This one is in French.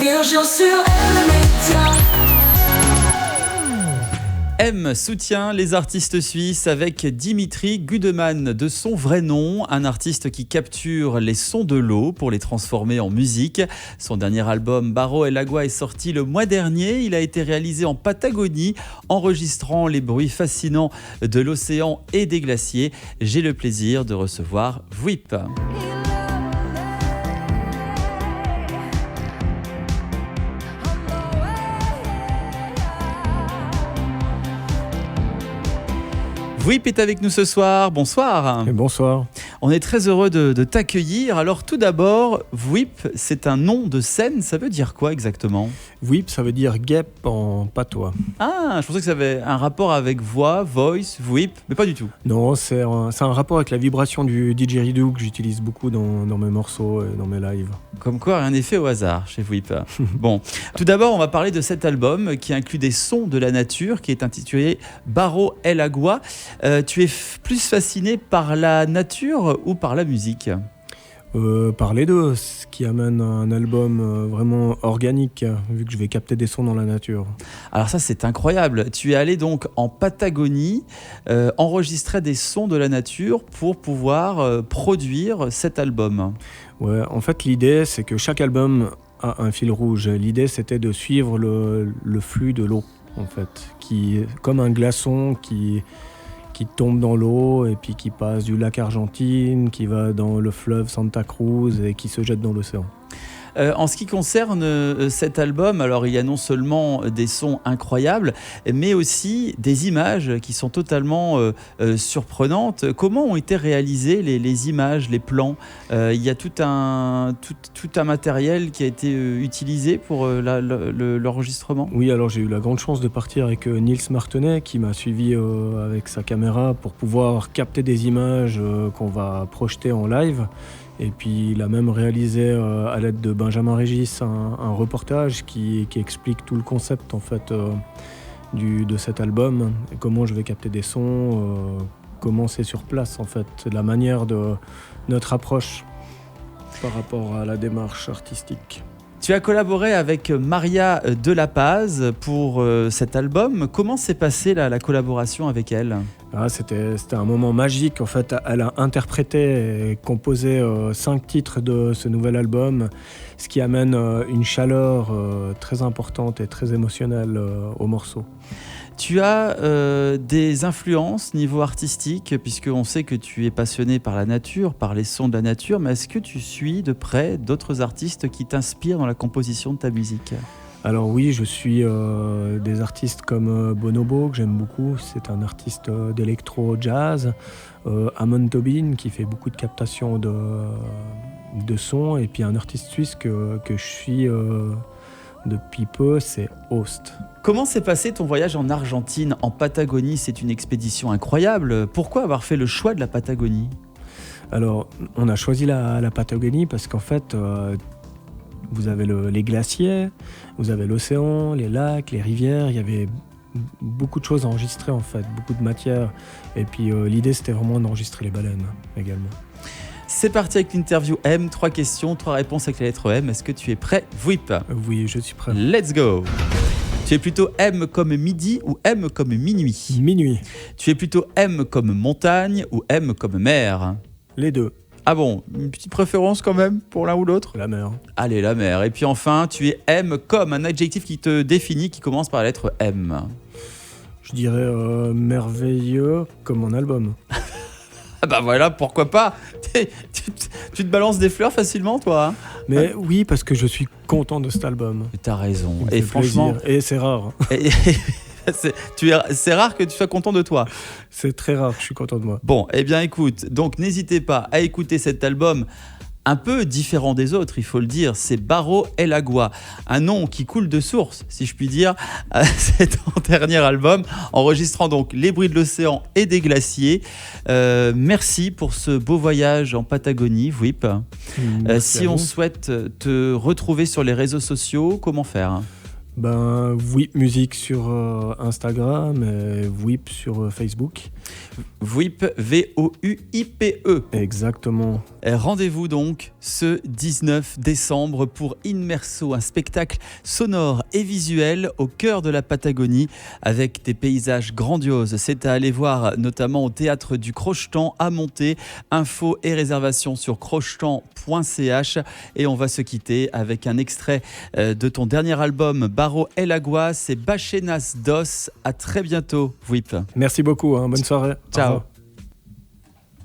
Virgile sur M Média. M soutient les artistes suisses avec Dimitri Gudeman, de son vrai nom, un artiste qui capture les sons de l'eau pour les transformer en musique. Son dernier album Barro El Agua est sorti le mois dernier. Il a été réalisé en Patagonie, enregistrant les bruits fascinants de l'océan et des glaciers. J'ai le plaisir de recevoir Vuip. Vuip est avec nous ce soir, bonsoir. Et bonsoir. On est très heureux de t'accueillir. Alors tout d'abord, Vuip, c'est un nom de scène, ça veut dire quoi exactement ? Vuip, ça veut dire guêpe en patois. Ah, je pensais que ça avait un rapport avec voix, voice, Vuip, mais pas du tout. Non, c'est un rapport avec la vibration du didgeridoo que j'utilise beaucoup dans mes morceaux et dans mes lives. Comme quoi, rien n'est fait au hasard chez Vuip. Bon, tout d'abord, on va parler de cet album qui inclut des sons de la nature, qui est intitulé Barro El Agua. Tu es plus fasciné par la nature ou par la musique ? Par les deux, ce qui amène un album vraiment organique, vu que je vais capter des sons dans la nature. Alors ça, c'est incroyable. Tu es allé donc en Patagonie enregistrer des sons de la nature pour pouvoir produire cet album. Ouais, en fait, l'idée, c'est que chaque album a un fil rouge. L'idée, c'était de suivre le flux de l'eau, en fait, qui comme un glaçon qui tombe dans l'eau et puis qui passe du lac Argentine, qui va dans le fleuve Santa Cruz et qui se jette dans l'océan. En ce qui concerne cet album, alors il y a non seulement des sons incroyables, mais aussi des images qui sont totalement surprenantes. Comment ont été réalisées les images, les plans ? Il y a tout un matériel qui a été utilisé pour l'enregistrement ? Oui, alors j'ai eu la grande chance de partir avec Nils Martenet qui m'a suivi avec sa caméra pour pouvoir capter des images qu'on va projeter en live. Et puis il a même réalisé à l'aide de Benjamin Régis un reportage qui explique tout le concept en fait de cet album, et comment je vais capter des sons, comment c'est sur place en fait, la manière de notre approche par rapport à la démarche artistique. Tu as collaboré avec Maria de la Paz pour cet album. Comment s'est passée la collaboration avec elle ? C'était un moment magique. En fait, elle a interprété et composé 5 titres de ce nouvel album, ce qui amène une chaleur très importante et très émotionnelle au morceau. Tu as des influences niveau artistique, puisqu'on sait que tu es passionné par la nature, par les sons de la nature, mais est-ce que tu suis de près d'autres artistes qui t'inspirent dans la composition de ta musique ? Alors oui, je suis des artistes comme Bonobo, que j'aime beaucoup, c'est un artiste d'électro-jazz, Amon Tobin, qui fait beaucoup de captation de sons, et puis un artiste suisse que je suis depuis peu, c'est Host. Comment s'est passé ton voyage en Argentine, en Patagonie ? C'est une expédition incroyable. Pourquoi avoir fait le choix de la Patagonie ? Alors, on a choisi la Patagonie parce qu'en fait, vous avez les glaciers, vous avez l'océan, les lacs, les rivières. Il y avait beaucoup de choses à enregistrer en fait, beaucoup de matière. Et puis l'idée, c'était vraiment d'enregistrer les baleines également. C'est parti avec l'interview M. 3 questions, 3 réponses avec la lettre M. Est-ce que tu es prêt, Vuip ? Oui, je suis prêt. Let's go. Tu es plutôt M comme midi ou M comme minuit ? Minuit. Tu es plutôt M comme montagne ou M comme mer ? Les deux. Ah bon, une petite préférence quand même pour l'un ou l'autre ? La mer. Allez, la mer. Et puis enfin, tu es M comme un adjectif qui te définit, qui commence par la lettre M. Je dirais merveilleux comme mon album. Ah bah voilà, pourquoi pas. Tu te balances des fleurs facilement, toi, hein ? Mais oui, parce que je suis content de cet album. T'as raison. Il me Et fait franchement, plaisir. Et c'est rare. c'est rare que tu sois content de toi. C'est très rare que je suis content de moi. Bon, eh bien écoute, donc n'hésitez pas à écouter cet album un peu différent des autres, il faut le dire. C'est Barro El Agua, un nom qui coule de source, si je puis dire. C'est ton dernier album, enregistrant donc les bruits de l'océan et des glaciers. Merci pour ce beau voyage en Patagonie, Vuip. Si on souhaite te retrouver sur les réseaux sociaux, comment faire ? Whip Musique sur Instagram et Whip sur Facebook. Whip, V-O-U-I-P-E. Exactement. Et rendez-vous donc ce 19 décembre pour Inmerso, un spectacle sonore et visuel au cœur de la Patagonie avec des paysages grandioses. C'est à aller voir notamment au théâtre du Crochetan à Monter. Infos et réservations sur crochetan.ch. Et on va se quitter avec un extrait de ton dernier album Barro El Agua, c'est Bachenas Dos. À très bientôt, Whip. Merci beaucoup, bonne soirée. Ciao. Au revoir.